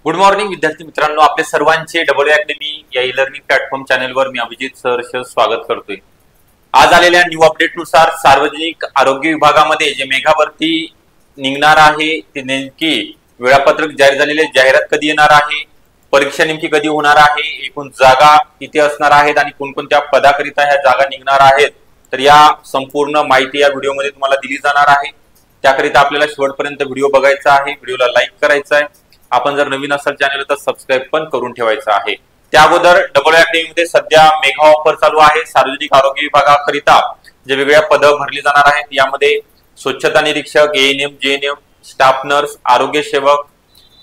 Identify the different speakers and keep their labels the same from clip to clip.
Speaker 1: Good morning विद्यार्थी मित्रांनो, आपले सर्वांचे डब्ल्यू अकॅडमी या ई लर्निंग प्लॅटफॉर्म चॅनलवर मी अभिजित सहर्ष स्वागत करतोय। आज आलेल्या न्यू अपडेटनुसार सार्वजनिक आरोग्य विभागामध्ये जे मेगा भरती निघणार आहे ते नेमकी वेळापत्रक जाहीर झालेले, जाहिरात कधी येणार आहे, परीक्षा नेमकी कधी होणार आहे, एकूण जागा किती असणार आहेत आणि कोणकोणत्या पदाकरिता ह्या जागा निघणार आहेत, तर या संपूर्ण माहिती या व्हिडिओमध्ये तुम्हाला दिली जाणार आहे। त्याकरिता आपल्याला शेवटपर्यंत व्हिडिओ बघायचा आहे, व्हिडिओला लाईक करायचा आहे, आपण जर नवीन असाल चॅनल तर सबस्क्राइब पण करून ठेवायचं आहे। त्या अगोदर डब्ल्यू अकॅडमी मध्ये सध्या मेगा ऑफर चालू आहे। सार्वजनिक आरोग्य विभागाकरिता जे वेगवेगळ्या पद भरली जाणार आहेत, यामध्ये स्वच्छता निरीक्षक, एएनएम, जेएनएम, स्टाफ नर्स, आरोग्य सेवक,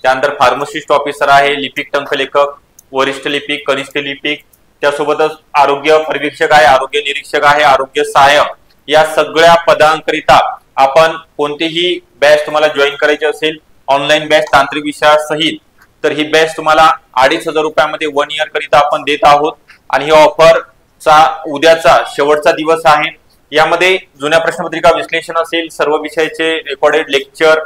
Speaker 1: त्यानंतर फार्मासिस्ट ऑफिसर आहे, लिपिक टंकलेखक, वरिष्ठ लिपिक, कनिष्ठ लिपिक, त्यासोबतच आरोग्य पर्यवेक्षक आहे, आरोग्य निरीक्षक आहे, आरोग्य सहाय्यक, या सगळ्या पदांकरिता आपण कोणतीही बॅच तुम्हाला जॉईन करायची असेल ऑनलाइन बॅच तांत्रिक विषयासहित, तर ही बॅच तुम्हाला 2500 रुपयामध्ये 1 इयर करिता आपण देत आहोत। आणि ही ऑफरचा उद्याचा शेवटचा दिवस आहे। यामध्ये जुन्या प्रश्नपत्रिका विश्लेषण असेल, सर्व विषयाचे रेकॉर्डेड लेक्चर,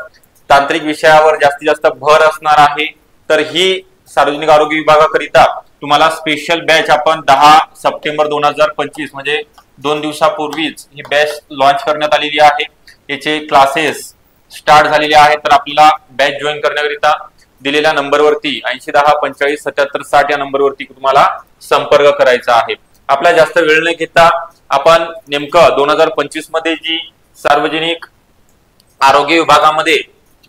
Speaker 1: तांत्रिक विषयावर जास्तीत जास्त भर असणार आहे। तर ही सार्वजनिक आरोग्य विभागाकरिता तुम्हाला स्पेशल बॅच आपण 10 सप्टेंबर 2025 म्हणजे 2 दिवसापूर्वीच ही बॅच लॉन्च करण्यात आलेली आहे। याचे क्लासेस स्टार्ट झालेले आहेत। तर आपल्याला बॅच जॉईन करण्याकरिता दिलेल्या नंबरवरती 8010457760 या नंबरवरती तुम्हाला संपर्क करायचा आहे। आपला जास्त वेळ न घेता आपण नेमकं 2025 मध्ये जी सार्वजनिक आरोग्य विभागामध्ये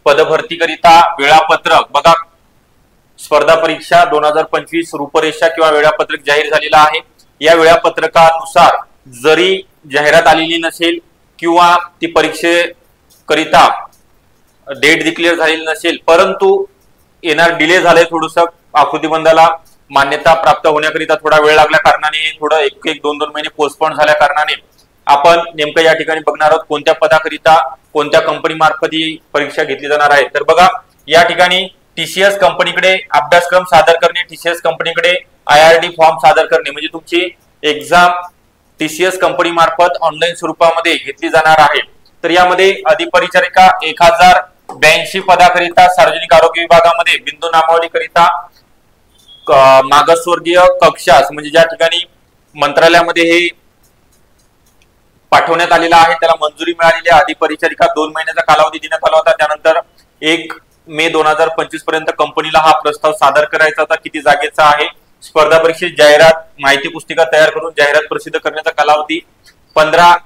Speaker 1: पदभरती करिता वेळापत्रक बघा, स्पर्धा परीक्षा 2025 रूपरेषा किंवा वेळापत्रक जाहीर झालेला आहे। या वेळापत्रकानुसार जरी जाहिरात आलेली नसेल किंवा ती परीक्षेकरिता डेट डिक्लेअर झालेली नसेल, परंतु येणार डिले झालंय, थोडस आकृतीबंधाला मान्यता प्राप्त होण्याकरिता थोडा वेळ लागल्या कारणाने, थोडं एक दोन महिने पोस्टपोन झाल्या कारणाने आपण नेमकं या ठिकाणी बघणार आहोत कोणत्या पदाकरिता कोणत्या कंपनी मार्फत ही परीक्षा घेतली जाणार आहे। तर बघा, या ठिकाणी टीसीएस कंपनीकडे अभ्यासक्रम सादर करणे, टीसीएस कंपनीकडे IRD फॉर्म सादर करणे, म्हणजे तुमची एक्झाम टीसीएस कंपनी मार्फत ऑनलाईन स्वरूपामध्ये घेतली जाणार आहे। तर यामध्ये अधिपरिचारिका 1082 पदाकरिता सार्वजनिक आरोग्य विभागामध्ये बिंदू नामावली करिता मागासवर्गीय कक्षास, म्हणजे ज्या ठिकाणी मंत्रालयामध्ये हे पाठवण्यात आलेला आहे त्याला मंजुरी मिळालेली आहे। अधिपरिचारिका 2 महिन्याचा कालावधी देण्यात आला होता। त्यानंतर 1 मे 2025 पर्यंत कंपनीला हा प्रस्ताव सादर करायचा होता, किती जागेचा आहे, स्पर्धा परीक्षेची जाहिरात, माहिती पुस्तिका तयार करून जाहिरात प्रसिद्ध करण्याचा कालावधी 15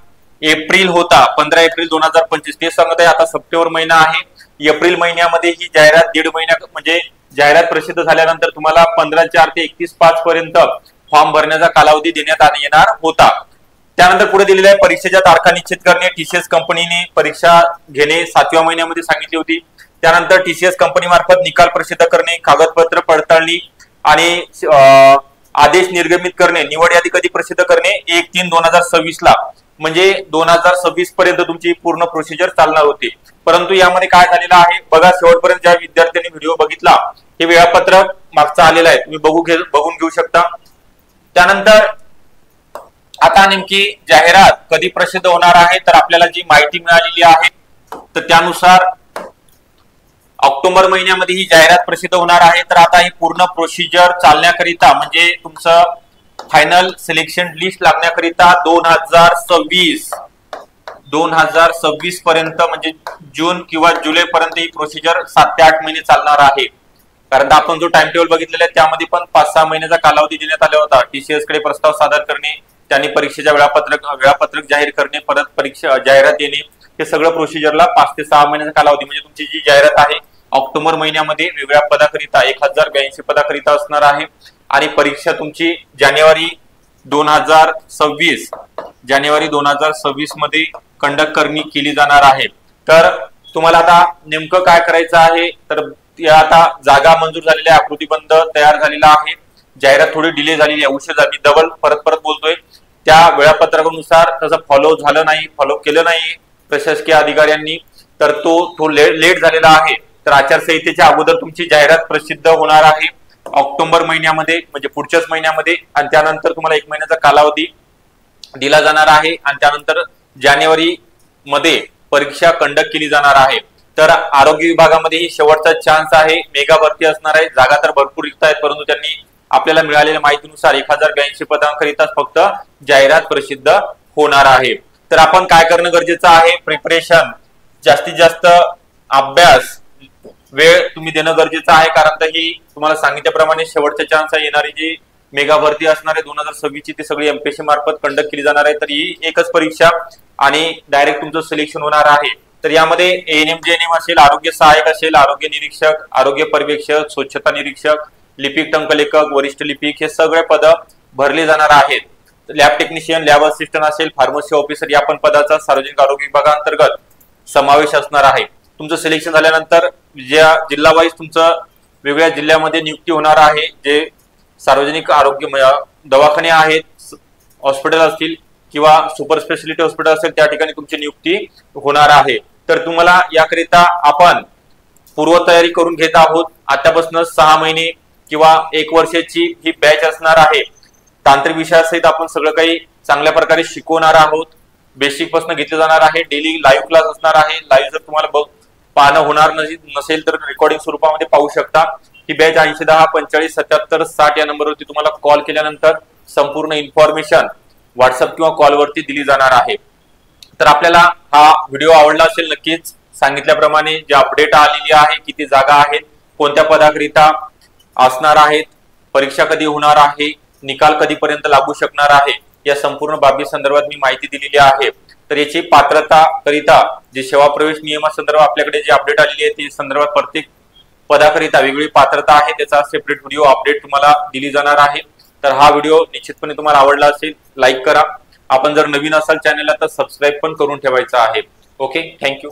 Speaker 1: एप्रिल होता, 15 एप्रिल 2025। ते सांगत आहे आता सप्टेंबर महिना आहे, एप्रिल महिन्यामध्ये ही जाहिरात 1.5 महिन्या म्हणजे जाहिरात प्रसिद्ध झाल्यानंतर तुम्हाला 15/4 ते 31/5 पर्यंत फॉर्म भरण्याचा कालावधी देण्यात येणार होता। त्यानंतर पुढे दिलेल्या आहे परीक्षेच्या तारखा निश्चित करणे, टीसीएस कंपनीने परीक्षा घेणे 7व्या महिन्यामध्ये सांगितली होती। त्यानंतर टीसीएस कंपनी मार्फत निकाल प्रसिद्ध करणे, कागदपत्र पडताळणी आणि आदेश निर्गमित करणे, निवड यादी कधी प्रसिद्ध करणे 1/3/2026 ला, म्हणजे 2026 पर्यंत तुमची पूर्ण प्रोसिजर चालणार होती। परंतु यामध्ये काय झालेलं आहे बघा, शेवटपर्यंत ज्या विद्यार्थ्यांनी व्हिडिओ बघितला हे वेळापत्रक मागचा आलेला आहे, तुम्ही बघून घेऊ शकता। त्यानंतर आता नेमकी जाहिरात कधी प्रसिद्ध होणार आहे, तर आपल्याला जी माहिती मिळालेली आहे तर त्यानुसार ऑक्टोबर महिन्यामध्ये ही जाहिरात प्रसिद्ध होणार आहे। तर आता ही पूर्ण प्रोसिजर चालण्याकरिता म्हणजे तुमचं फायनल सिलेक्शन लिस्ट लागण्याकरिता 2026 पर्यंत म्हणजे जून किंवा जुलै पर्यंत ही प्रोसिजर 7 ते 8 महिने चालणार आहे। कारण आपण जो टाइम टेबल बघितलेला आहे त्यामध्ये पण 5-6 महिन्याचा कालावधी देण्यात आला होता। टीसीएस कडे प्रस्ताव सादर करणे, त्यांनी परीक्षेच्या वेळापत्रक जाहीर करणे, परत परीक्षा जाहिरात येणे, हे सगळं प्रोसिजरला 5 ते 6 महिन्याचा कालावधी, म्हणजे तुमची जी जाहिरात आहे ऑक्टोबर महिन्यामध्ये वेगवेगळ्या पदाकरिता 1082 पदाकरिता असणार आहे। आणि परीक्षा तुमची जानेवारी 2026 मध्ये कंडक्ट केली जाणार आहे। तर तुम्हाला आता नेमकं काय करायचं आहे, तर या आता जागा मंजूर झालेल्या, आकृतीबंध तयार झालेला आहे, जाहिरात थोडी डिले झालेली आहे, उशीर झाली, डबल परत बोलतोय, त्या वेळापत्रकानुसार तसं फॉलो केलं नाही प्रशासकीय अधिकाऱ्यांनी, तर तो लेट झालेला आहे। तर आचारसंहितेच्या अगोदर तुमची जाहिरात प्रसिद्ध होणार आहे ऑक्टोबर महिन्यामध्ये, म्हणजे पुढच्याच महिन्यामध्ये, आणि त्यानंतर तुम्हाला 1 महिन्याचा कालावधी दिला जाणार आहे। आणि त्यानंतर जानेवारी मध्ये परीक्षा कंडक्ट केली जाणार आहे। तर आरोग्य विभागामध्ये ही शेवटचा चान्स आहे, मेगा भरती असणार आहे। जागा तर भरपूर रिक्त आहेत, परंतु त्यांनी आपल्याला मिळालेल्या माहितीनुसार 1082 पदांकरिता फक्त जाहिरात प्रसिद्ध होणार आहे। तर आपण काय करणं गरजेचं आहे, प्रिपरेशन, जास्तीत जास्त अभ्यास, वेळ तुम्ही देणं गरजेचं आहे, कारण ही तुम्हाला सांगितल्याप्रमाणे शेवटचा चान्स आहे। येणारी जी मेगा भरती असणार आहे 2026 ची ती सगळी एमपीएससी मार्फत कंडक्ट केली जाणार आहे। तर ही एकच परीक्षा आणि डायरेक्ट तुमचं सिलेक्शन होणार आहे। तर यामध्ये एएनएम, जेएनएम असेल, आरोग्य सहाय्यक असेल, आरोग्य निरीक्षक, आरोग्य पर्यवेक्षक, स्वच्छता निरीक्षक, लिपिक, टंकलेखक, वरिष्ठ लिपिक हे सगळे पद भरले जाणार आहेत। लॅब टेक्निशियन, लॅब असिस्टंट असेल, फार्मसी ऑफिसर या पण पदाचा सार्वजनिक आरोग्य विभागांतर्गत समावेश असणार आहे। तुमचं सिलेक्शन झाल्यानंतर ज्या जिल्हा वाईज तुमचं वेगळ्या जिल्ह्यामध्ये नियुक्ती होणार आहे, जे सार्वजनिक आरोग्य दवाखाने आहेत, हॉस्पिटल असतील किंवा सुपर स्पेशालिटी हॉस्पिटल असेल, त्या ठिकाणी तुमची नियुक्ती होणार आहे। तर तुम्हाला याकरिता आपण पूर्वतयारी करून घेत आहोत। आतापासून 6 महिने किंवा 1 वर्षाची ही बॅच असणार आहे। तांत्रिक विषयासहित आपण सगळं काही चांगल्या प्रकारे शिकवणार आहोत। बेसिक पासून घेतले जाणार आहे। डेली लाईव्ह क्लास असणार आहे। लाईव्ह जर तुम्हाला पाहणं होणार नसेल तर रेकॉर्डिंग स्वरूपामध्ये पाहू शकता। ही बॅच 8010 45 77 60 या नंबरवरती तुम्हाला कॉल केल्यानंतर संपूर्ण इन्फॉर्मेशन व्हॉट्सअप किंवा कॉलवरती दिली जाणार आहे। तर आपल्याला हा व्हिडिओ आवडला असेल, नक्कीच सांगितल्याप्रमाणे जे अपडेट आलेली आहे, किती जागा आहेत, कोणत्या पदाकरिता असणार आहेत, परीक्षा कधी होणार आहे, निकाल कधीपर्यंत लागू शकणार आहे, या संपूर्ण बाबी संदर्भात मी माहिती दिलेली आहे। तर याची पात्रता करिता जे सेवा प्रवेश नियमासंदर्भात आपल्याकडे जे अपडेट आलेली आहे ती संदर्भात प्रत्येक पदाकरिता वेगळी पात्रता आहे, त्याचा सेपरेट व्हिडिओ अपडेट तुम्हाला दिली जाणार आहे। तर हा व्हिडिओ निश्चितपणे तुम्हाला आवडला असेल, लाईक करा। आपण जर नवीन असाल चॅनलला तर सबस्क्राईब पण करून ठेवायचं आहे। Okay, thank you.